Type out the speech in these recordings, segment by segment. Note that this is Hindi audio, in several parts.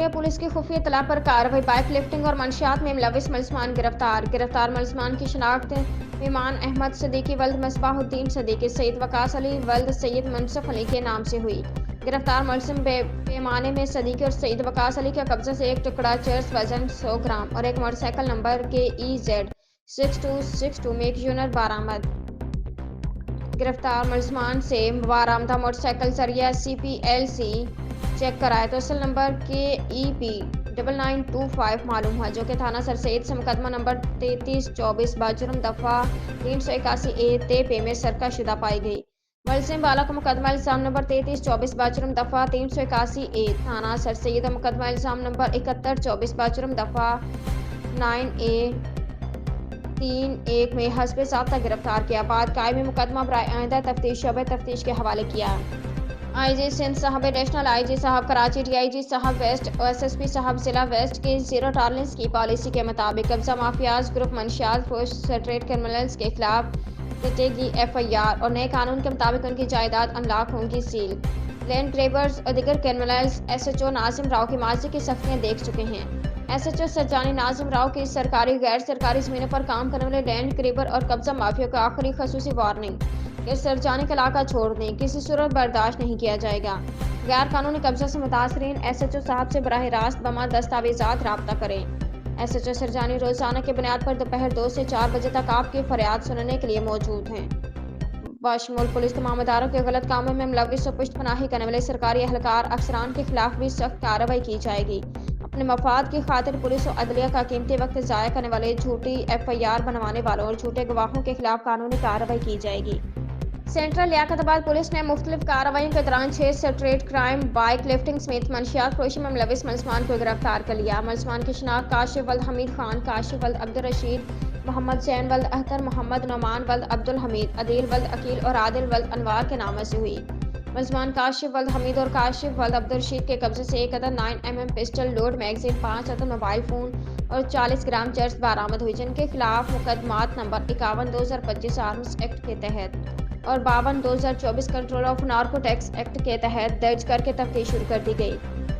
इंडिया पुलिस की खुफिया इत्तला पर कार्रवाई। बाइक लिफ्टिंग और मंशियात में मुलविस मुलजमान गिरफ्तार मुलजमान की शनाख्त ईमान अहमद सदीकी वल्द मसबाहुद्दीन सदीकी सईद वकास अली वल्द सैयद मुनसफ अली के नाम से हुई। गिरफ्तार मुलजिम पैमाने में सदीकी और सईद वकास अली के कब्जे से एक टुकड़ा चर्स वजन 100 ग्राम और एक मोटरसाइकिल नंबर के EZ6262 में एक यूनिट बरामद। गिरफ्तार मुलजमान से बरामदा मोटरसाइकिल जरिया CPLC चेक कराया तो असल नंबर के EP9925 मालूम हुआ, जो कि थाना सरसैद से मुकदमा नंबर 3324 बाजुर्म दफ़ा 381A पे में सरका शुदा पाई गई। मुलजिम बाला का मुकदमा इल्ज़ाम नंबर 3324 बाजुर्म दफ़ा 381A थाना सरसैद और मुकदमा इल्ज़ाम नंबर 7124 बाजुर्म दफ़ा 9A 31 में हस्बे ज़ाब्ता गिरफ्तार किया। बाद कायमी मुकदमा बराए आइंदा तफ्तीश शोबे तफ्तीश के हवाले किया। IG सिंध साहब, नेशनल IG साहब कराची, DIG साहब वेस्ट, SSP साहब जिला वेस्ट की जीरो टॉलरेंस की पॉलिसी के मुताबिक कब्जा माफियाज ग्रुप मंशियात फरोश स्ट्रीट क्रिमिनल्स के खिलाफ कटेगी FIR और नए कानून के मुताबिक उनकी जायदाद अनलॉक होंगी सील। लैंड ग्रेबर्स और दीगर क्रिमिनल्स SHO नाजिम राव की माजी की सख्तियाँ देख चुके हैं। SHO सरजानी नाजिम राव की सरकारी गैर सरकारी जमीनों पर काम करने वाले लैंड ग्रेबर और कब्जा माफिया को आखिरी खसूसी वार्निंग, इस सरजानी का इलाका छोड़ दें, किसी सूरत बर्दाश्त नहीं किया जाएगा। गैर कानूनी कब्जा से मुतासरीन SHO साहब से बराह रास्त बमा दस्तावेजात राब्ता करें। SHO सरजानी रोजाना की बुनियाद पर दोपहर 2 से 4 बजे तक आपकी फरियाद सुनने के लिए मौजूद हैं। बाशमूल पुलिस तमाम अदारों के गलत कामों में मुलविस और पुष्टपनाही करने वाले सरकारी अहलकार अफसरान के खिलाफ भी सख्त कार्रवाई की जाएगी। अपने मफाद की खातिर पुलिस और अदलिया का कीमती वक्त ज़ाया करने वाले झूठी FIR बनवाने वालों और झूठे गवाहों के खिलाफ कानूनी कार्रवाई की जाएगी। सेंट्रल लियाकताबाद पुलिस ने मुख्तलिफ कार्रवाइयों के दौरान 6 स्ट्रीट क्राइम, बाइक लिफ्टिंग समेत मंशियात फरोशी में मुलविस मुलजमान को गिरफ्तार कर लिया। मुलजमान की शनाख्त काशिफ वल्द हमीद खान, काशिफ वल्द अब्दुल रशीद, मोहम्मद जैन वल्द अहतर, मोहम्मद नौमान वल्द अब्दुल हमीद, अदील वल्द अकील और आदिल वल्द अनवार के नाम से हुई। मुलजमान काशिफ वल्द हमीद और काशिफ वल्द अब्दुल रशीद के कब्जे से एक अदद 9mm पिस्टल, लोड मैगजीन, 5 अदद मोबाइल फ़ोन और 40 ग्राम चर्स बरामद हुई, जिनके खिलाफ मुकदमात नंबर 51/2025 आर्म्स एक्ट के तहत और 52/2024 कंट्रोल ऑफ नार्कोटिक्स एक्ट के तहत दर्ज करके तफ्तीश शुरू कर दी गई।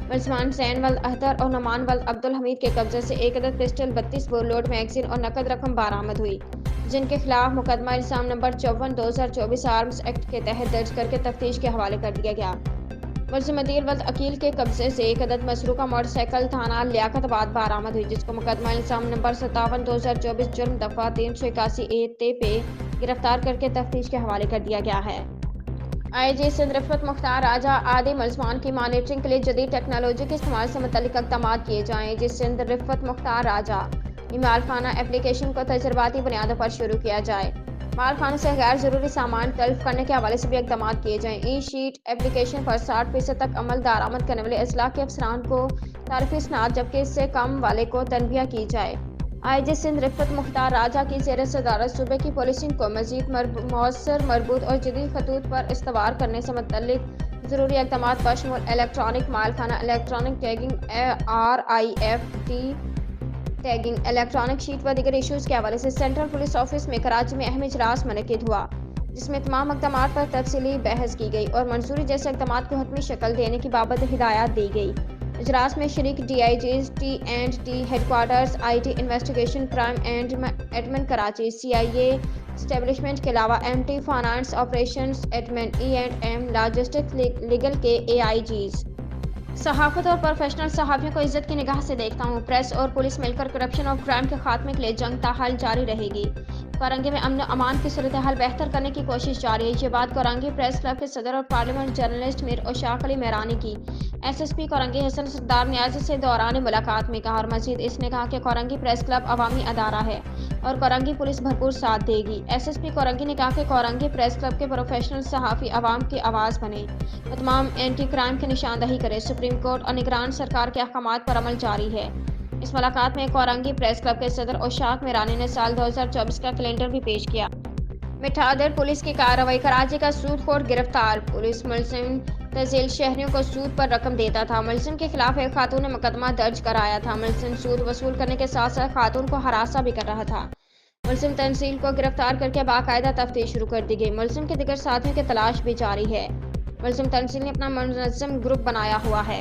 मुलजमान जैन वल्द अहतर और नौमान वल्द अब्दुल हमीद के कब्जे से एक अदद पिस्टल, 32 बोर, लोड मैगजीन और नकद रकम बरामद हुई, जिनके खिलाफ मुकदमा इल्ज़ाम नंबर 54/2024 आर्म्स एक्ट के तहत दर्ज करके तफ्तीश के हवाले कर दिया गया। मुलजिम अदील वल्द अकील के कब्जे से एक अदद मसरूका मोटरसाइकिल थाना लियाकताबाद बरामद हुई, जिसको मुकदमा इल्ज़ाम नंबर 57/2024 जुर्म दफ़ा 381A पे गिरफ्तार करके तफ्तीश के हवाले कर दिया गया है। IG सिंध रिफत मुख्तार राजा आदि मुलजमान की मॉनिटरिंग के लिए जदीद टेक्नोलॉजी के इस्तेमाल से मुतल्लिक इक़दाम किए जाएँ। जिस सिंध रिफत मुख्तार राजा मालखाना एप्लीकेशन को तजर्बाती बुनियादों पर शुरू किया जाए। मालखानों से गैर ज़रूरी सामान तल्फ करने के हवाले से भी इक़दाम किए जाएँ। ई-शीट एप्लीकेशन पर 60% तक अमल दरामद करने वाले अजला के अफसरान को तारीफी स्नात, जबकि इससे कम वाले को तनबिया की जाए। IG सिंध रिफत मुख्तार राजा की ज़ेर सदारत सूबे की पुलिसिंग को मज़ीद मौसर, मरबूत और जदीद खतूत पर इस्तवार करने से मुतल्लिक ज़रूरी इक़दाम बशमूल इलेक्ट्रॉनिक मालखाना, electronic tagging, RIFT tagging, electronic sheet व दीगर इशूज़ के हवाले से सेंट्रल पुलिस ऑफिस में कराची में अहम इजलास मुनक़िद हुआ, जिसमें तमाम इक़दाम पर तफसीली बहस की गई और मंजूरी जैसे इक़दाम को हतमी शक्ल देने की बाबत हिदायत दी गई। इजलास में शरीक DIGs, T&T headquarters, IT investigation, crime and admin Karachi, CIA establishment के अलावा MT finance operations admin, E&M logistics legal के AIGs। सहाफ़त और प्रोफेशनल सहाफ़ियों को इज्जत की निगाह से देखता हूँ। प्रेस और पुलिस मिलकर करप्शन और क्राइम के खात्मे के लिए जंग ताहाल जारी रहेगी। कोरंगी में अमन अमान की सूरत हाल बेहतर करने की कोशिश जारी है। ये बात कोरंगी प्रेस क्लब के सदर और पार्लियामेंट जर्नलिस्ट मीर उशाक अली मेहरानी की SSP कोरंगी हसन सरदार न्याजी से दौरान मुलाकात में कहा और मजीद इसने कहा कि कोरंगी प्रेस क्लब अवामी अदारा है और कोरंगी पुलिस भरपूर साथ देगी। SSP कोरंगी ने कहा कि कोरंगी प्रेस क्लब के प्रोफेशनल सहाफ़ी अवाम की आवाज़ बने और तमाम एंटी क्राइम की निशानदही करे। सुप्रीम कोर्ट और निगरान सरकार के अहकामात पर अमल जारी है। इस मुलाकात में कोरंगी प्रेस क्लब के सदर उशाक मेहरानी ने साल 2024 का कैलेंडर भी पेश किया। मिठादर पुलिस की कार्रवाई, कराची का सूदखोर गिरफ्तार। पुलिस मुलजिम तहसील शहरियों को सूद पर रकम देता था। मुलजिम के खिलाफ एक खातून ने मुकदमा दर्ज कराया था। मुलजिम सूद वसूल करने के साथ साथ खातून को हरासा भी कर रहा था। मुलजिम तहसील को गिरफ्तार करके बाकायदा तफ्तीश शुरू कर दी गई। मुलजिम के दिगर साथियों की तलाश भी जारी है। मुलजिम तहसील ने अपना मुनज़्ज़म ग्रुप बनाया हुआ है।